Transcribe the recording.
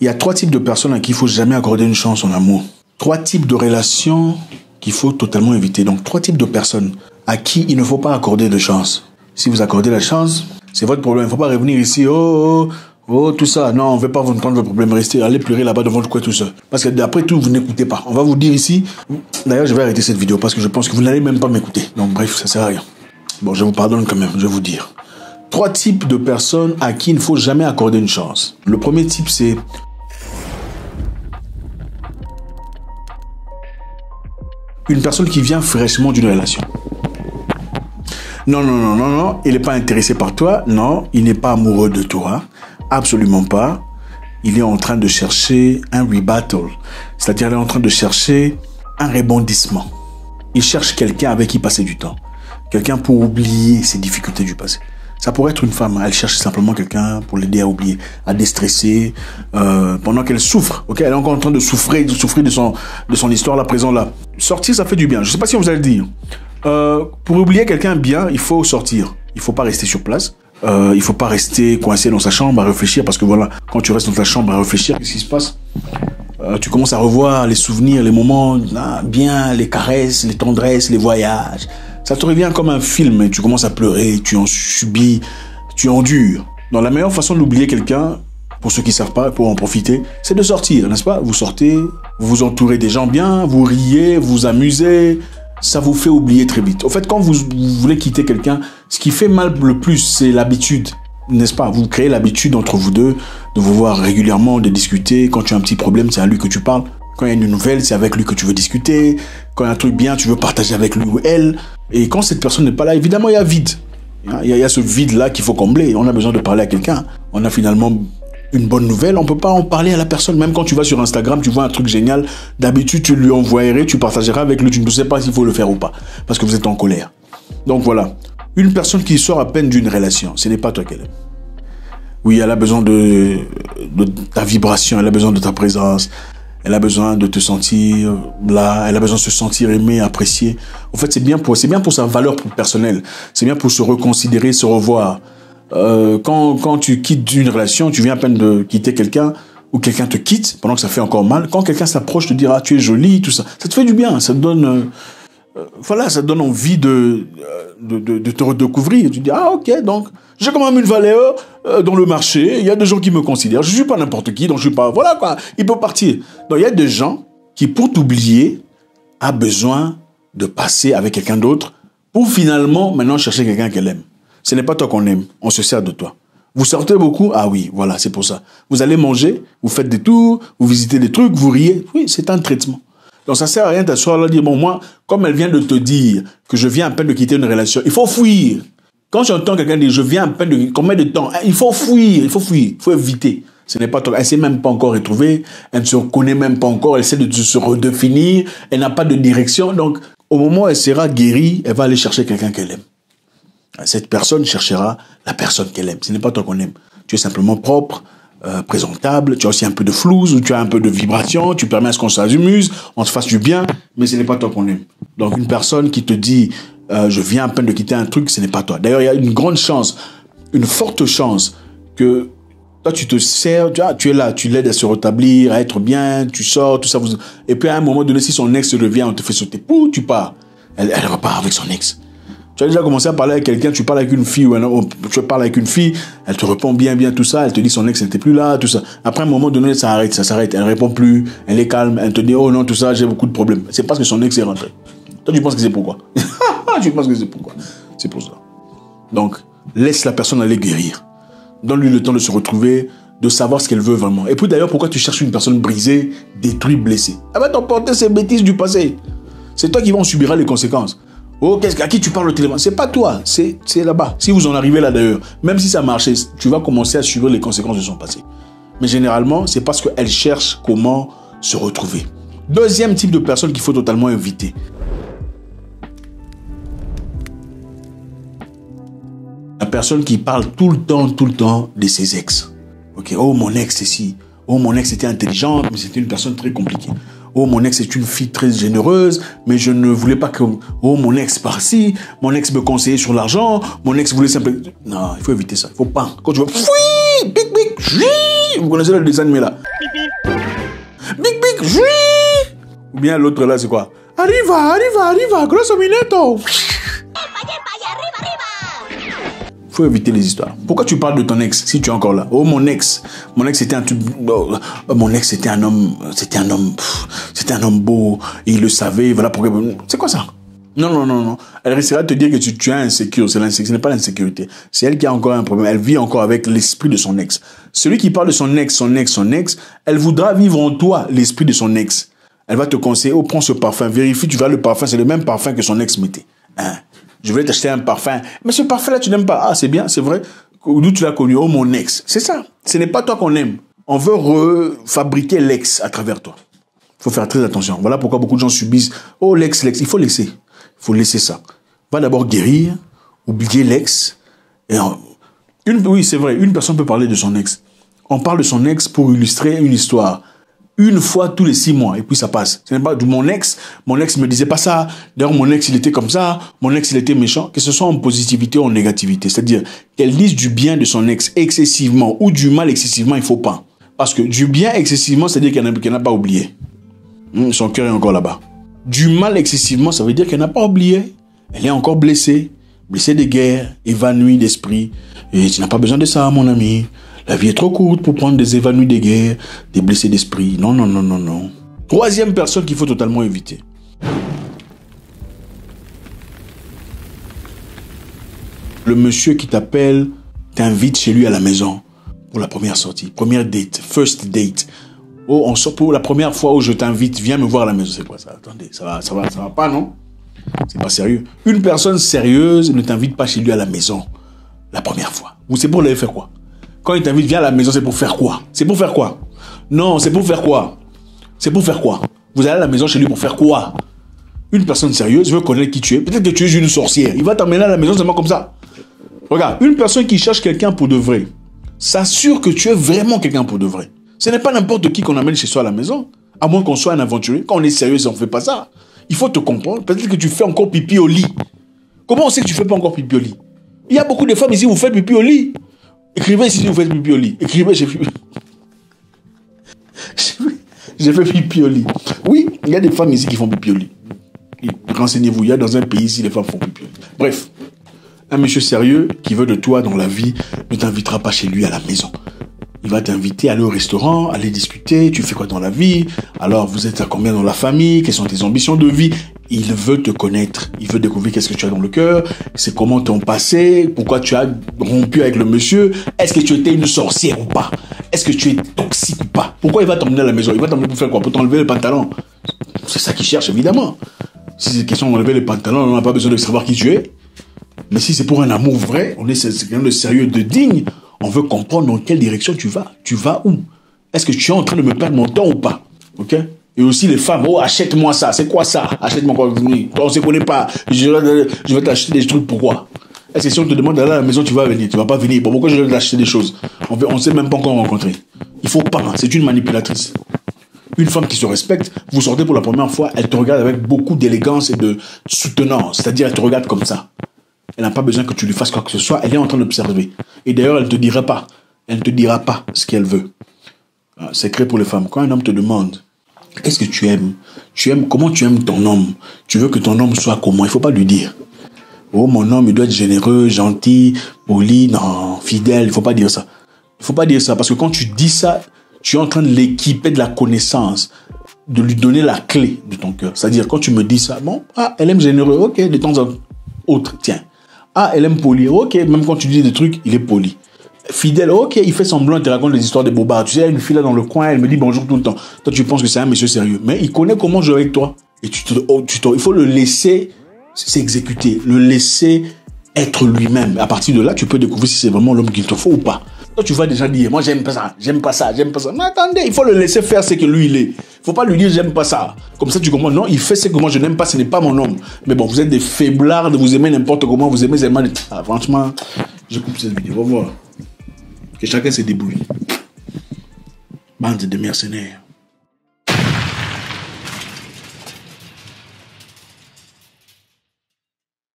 Il y a 3 types de personnes à qui il ne faut jamais accorder une chance en amour. 3 types de relations qu'il faut totalement éviter. Donc 3 types de personnes à qui il ne faut pas accorder de chance. Si vous accordez la chance, c'est votre problème. Il ne faut pas revenir ici, tout ça. Non, on ne veut pas vous prendre le problème. Restez, allez pleurer là-bas devant le coin tout seul. Parce que d'après tout, vous n'écoutez pas. On va vous dire ici. D'ailleurs, je vais arrêter cette vidéo parce que je pense que vous n'allez même pas m'écouter. Donc bref, ça sert à rien. Bon, je vous pardonne quand même, je vais vous dire. 3 types de personnes à qui il ne faut jamais accorder une chance. Le premier type, c'est une personne qui vient fraîchement d'une relation. Non, il n'est pas intéressé par toi. Non, il n'est pas amoureux de toi. Absolument pas. Il est en train de chercher un rebuttal. C'est-à-dire, il est en train de chercher un rebondissement. Il cherche quelqu'un avec qui passer du temps. Quelqu'un pour oublier ses difficultés du passé. Ça pourrait être une femme. Elle cherche simplement quelqu'un pour l'aider à oublier, à déstresser, pendant qu'elle souffre. Ok, elle est encore en train de souffrir de son histoire là, présent là. Sortir, ça fait du bien. Je ne sais pas si on vous allez le dire. Pour oublier quelqu'un bien, il faut sortir. Il ne faut pas rester sur place. Il ne faut pas rester coincé dans sa chambre à réfléchir parce que voilà, quand tu restes dans ta chambre à réfléchir, qu'est-ce qui se passe? Tu commences à revoir les souvenirs, les moments bien, les caresses, les tendresses, les voyages. Ça te revient comme un film. Tu commences à pleurer, tu en subis, tu endures. Donc la meilleure façon d'oublier quelqu'un, pour ceux qui ne savent pas, pour en profiter, c'est de sortir, n'est-ce pas? Vous sortez, vous vous entourez des gens bien, vous riez, vous vous amusez. Ça vous fait oublier très vite. Au fait, quand vous voulez quitter quelqu'un, ce qui fait mal le plus, c'est l'habitude, n'est-ce pas? Vous créez l'habitude entre vous deux de vous voir régulièrement, de discuter. Quand tu as un petit problème, c'est à lui que tu parles. Quand il y a une nouvelle, c'est avec lui que tu veux discuter. Quand il y a un truc bien, tu veux partager avec lui ou elle. Et quand cette personne n'est pas là, évidemment, il y a vide. Il y a ce vide-là qu'il faut combler. On a besoin de parler à quelqu'un. On a finalement une bonne nouvelle, on ne peut pas en parler à la personne. Même quand tu vas sur Instagram, tu vois un truc génial. D'habitude, tu lui envoyerais, tu partageras avec lui. Tu ne sais pas s'il faut le faire ou pas. Parce que vous êtes en colère. Donc voilà. Une personne qui sort à peine d'une relation, ce n'est pas toi qu'elle aime. Oui, elle a besoin de ta vibration, elle a besoin de ta présence. Elle a besoin de te sentir là, elle a besoin de se sentir aimée, appréciée. En fait, c'est bien pour sa valeur personnelle. C'est bien pour se reconsidérer, se revoir. Quand tu quittes une relation, tu viens à peine de quitter quelqu'un, ou quelqu'un te quitte, pendant que ça fait encore mal. Quand quelqu'un s'approche, te dira, tu es jolie, tout ça. Ça te fait du bien, ça te donne, ça te donne envie de te redécouvrir. Tu dis, ah ok, donc, j'ai quand même une valeur dans le marché, il y a des gens qui me considèrent, je ne suis pas n'importe qui, donc je ne suis pas, voilà quoi, il peut partir. Donc il y a des gens qui, pour t'oublier, a besoin de passer avec quelqu'un d'autre, pour finalement, maintenant, chercher quelqu'un qu'elle aime. Ce n'est pas toi qu'on aime, on se sert de toi. Vous sortez beaucoup? Ah oui, voilà, c'est pour ça. Vous allez manger, vous faites des tours, vous visitez des trucs, vous riez. Oui, c'est un traitement. Donc ça sert à rien d'asseoir là, dire, bon, moi, comme elle vient de te dire que je viens à peine de quitter une relation, il faut fuir. Quand j'entends quelqu'un dire, je viens à peine de... Combien de temps? Il faut fuir, il faut éviter. Ce n'est pas toi. Elle ne s'est même pas encore retrouvée, elle ne se connaît même pas encore, elle essaie de se redéfinir, elle n'a pas de direction. Donc, au moment où elle sera guérie, elle va aller chercher quelqu'un qu'elle aime. Cette personne cherchera la personne qu'elle aime. Ce n'est pas toi qu'on aime. Tu es simplement propre, présentable, tu as aussi un peu de flouze, tu as un peu de vibration, tu permets à ce qu'on s'amuse, on se fasse du bien, mais ce n'est pas toi qu'on aime. Donc une personne qui te dit je viens à peine de quitter un truc, ce n'est pas toi. D'ailleurs, il y a une grande chance, une forte chance que toi tu te sers, tu es là, tu l'aides à se rétablir, à être bien, tu sors, tout ça. Et puis à un moment donné, si son ex revient, on te fait sauter, pouh, tu pars. Elle repart avec son ex. Tu as déjà commencé à parler avec quelqu'un, tu parles avec une fille, tu parles avec une fille, elle te répond bien, tout ça, elle te dit son ex n'était plus là, tout ça. Après un moment donné, ça s'arrête, elle répond plus, elle est calme, elle te dit, oh non, tout ça, j'ai beaucoup de problèmes. C'est parce que son ex est rentré. Toi, tu penses que c'est pourquoi? Tu penses que c'est pourquoi? C'est pour ça. Donc, laisse la personne aller guérir. Donne-lui le temps de se retrouver, de savoir ce qu'elle veut vraiment. Et puis d'ailleurs, pourquoi tu cherches une personne brisée, détruite, blessée? Elle va t'emporter ces bêtises du passé. C'est toi qui vas en subir les conséquences. Oh, à qui tu parles au téléphone? C'est pas toi, c'est là-bas. Si vous en arrivez là d'ailleurs, même si ça marchait, tu vas commencer à subir les conséquences de son passé. Mais généralement, c'est parce qu'elle cherche comment se retrouver. Deuxième type de personne qu'il faut totalement éviter. La personne qui parle tout le temps de ses ex. Ok, oh mon ex c'est ci, oh mon ex était intelligente, mais c'était une personne très compliquée. Oh, mon ex est une fille très généreuse, mais je ne voulais pas que... Oh, mon ex par-ci, mon ex me conseillait sur l'argent, mon ex voulait simplement... Non, il faut éviter ça, il faut pas. Quand tu vas... Vous connaissez le dessin animé là? Big, big, oui. Ou bien l'autre là, c'est quoi? Arriva, grosso minuto. Faut éviter les histoires. Pourquoi tu parles de ton ex si tu es encore là? Oh, mon ex c'était un truc. Mon ex c'était un homme beau. Et il le savait. Voilà pourquoi. C'est quoi ça? Non. Elle risquera de te dire que tu es insécure. Ce n'est pas l'insécurité. C'est elle qui a encore un problème. Elle vit encore avec l'esprit de son ex. Celui qui parle de son ex, elle voudra vivre en toi l'esprit de son ex. Elle va te conseiller, oh, prends ce parfum, vérifie, tu vois le parfum, c'est le même parfum que son ex mettait. Hein? Je voulais t'acheter un parfum. Mais ce parfum-là, tu n'aimes pas. Ah, c'est bien, c'est vrai. D'où tu l'as connu? Oh, mon ex. C'est ça. Ce n'est pas toi qu'on aime. On veut refabriquer l'ex à travers toi. Il faut faire très attention. Voilà pourquoi beaucoup de gens subissent. Oh, l'ex. Il faut laisser. Il faut laisser ça. Va d'abord guérir, oublier l'ex. Oui, c'est vrai. Une personne peut parler de son ex. On parle de son ex pour illustrer une histoire. Une fois tous les 6 mois, et puis ça passe. Ce n'est pas mon ex me disait pas ça. D'ailleurs, mon ex, il était comme ça. Mon ex, il était méchant. Que ce soit en positivité ou en négativité. C'est-à-dire qu'elle dise du bien de son ex excessivement ou du mal excessivement, il faut pas. Parce que du bien excessivement, c'est-à-dire qu'elle n'a pas oublié. Son cœur est encore là-bas. Du mal excessivement, ça veut dire qu'elle n'a pas oublié. Elle est encore blessée. Blessée de guerre, évanouie d'esprit. Et tu n'as pas besoin de ça, mon ami. La vie est trop courte pour prendre des évanouis de guerre, des blessés d'esprit. Non. Troisième personne qu'il faut totalement éviter. Le monsieur qui t'appelle, t'invite chez lui à la maison pour la première sortie, première date, first date. Oh, on sort pour la première fois où je t'invite, viens me voir à la maison. C'est quoi ça? Attendez, ça va pas, non? C'est pas sérieux. Une personne sérieuse ne t'invite pas chez lui à la maison la première fois. Ou c'est pour aller faire quoi? Quand il t'invite, viens à la maison, c'est pour faire quoi? C'est pour faire quoi? Non, c'est pour faire quoi? C'est pour faire quoi? Vous allez à la maison chez lui pour faire quoi? Une personne sérieuse veut connaître qui tu es. Peut-être que tu es une sorcière. Il va t'emmener à la maison seulement comme ça. Regarde, une personne qui cherche quelqu'un pour de vrai s'assure que tu es vraiment quelqu'un pour de vrai. Ce n'est pas n'importe qui qu'on amène chez soi à la maison. À moins qu'on soit un aventurier. Quand on est sérieux, on ne fait pas ça. Il faut te comprendre. Peut-être que tu fais encore pipi au lit. Comment on sait que tu ne fais pas encore pipi au lit? Il y a beaucoup de femmes ici, vous faites pipi au lit. Écrivez ici si vous faites pipi au lit. Écrivez, j'ai fait pipi au lit. Oui, il y a des femmes ici qui font pipi au lit. Renseignez-vous, il y a dans un pays ici, les femmes font pipi au lit. Bref, un monsieur sérieux qui veut de toi dans la vie ne t'invitera pas chez lui à la maison. Il va t'inviter à aller au restaurant, aller discuter, tu fais quoi dans la vie? Alors, vous êtes à combien dans la famille? Quelles sont tes ambitions de vie? Il veut te connaître. Il veut découvrir qu'est-ce que tu as dans le cœur. C'est comment ton passé. Pourquoi tu as rompu avec le monsieur. Est-ce que tu étais une sorcière ou pas? Est-ce que tu es toxique ou pas? Pourquoi il va t'emmener à la maison? Il va t'emmener pour faire quoi? Pour t'enlever le pantalon? C'est ça qu'il cherche, évidemment. Si c'est question d'enlever les pantalons, on n'a pas besoin de savoir qui tu es. Mais si c'est pour un amour vrai, on est quelqu'un de sérieux, de digne. On veut comprendre dans quelle direction tu vas. Tu vas où? Est-ce que tu es en train de me perdre mon temps ou pas? Ok? Et aussi les femmes, oh, achète-moi ça. C'est quoi ça? Achète-moi quoi? On ne se connaît pas. Je vais t'acheter des trucs, pourquoi? Est-ce que si on te demande d'aller à la maison, tu vas venir? Tu vas pas venir. Bon, pourquoi je vais t'acheter des choses? On ne s'est même pas encore rencontré. Il faut pas. C'est une manipulatrice. Une femme qui se respecte, vous sortez pour la première fois, elle te regarde avec beaucoup d'élégance et de soutenance. C'est-à-dire, elle te regarde comme ça. Elle n'a pas besoin que tu lui fasses quoi que ce soit. Elle est en train d'observer. Et d'ailleurs, elle ne te dira pas. Elle ne te dira pas ce qu'elle veut. C'est secret pour les femmes. Quand un homme te demande, qu'est-ce que tu aimes? Comment tu aimes ton homme? Tu veux que ton homme soit comment? Il ne faut pas lui dire. Oh, mon homme, il doit être généreux, gentil, poli, non, fidèle. Il ne faut pas dire ça. Il ne faut pas dire ça. Parce que quand tu dis ça, tu es en train de l'équiper de la connaissance, de lui donner la clé de ton cœur. C'est-à-dire, quand tu me dis ça, bon, elle aime généreux, ok, de temps en autre, tiens. Elle aime poli, ok, même quand tu dis des trucs, il est poli. Fidèle, ok, il fait semblant, il te raconte des histoires de bobards. Tu sais, il y a une fille là dans le coin, elle me dit bonjour tout le temps. Toi, tu penses que c'est un monsieur sérieux. Mais il connaît comment jouer avec toi. Et il faut le laisser s'exécuter, le laisser être lui-même. À partir de là, tu peux découvrir si c'est vraiment l'homme qu'il te faut ou pas. Toi, tu vas déjà dire, moi, j'aime pas ça. Mais attendez, il faut le laisser faire ce que lui, il est. Il faut pas lui dire, j'aime pas ça. Comme ça, tu comprends. Non, il fait ce que moi, je n'aime pas, ce n'est pas mon homme. Mais bon, vous êtes des faiblards, vous aimez n'importe comment, vous aimez seulement... franchement, je coupe cette vidéo. Au revoir. Que chacun se débrouille. Bande de mercenaires.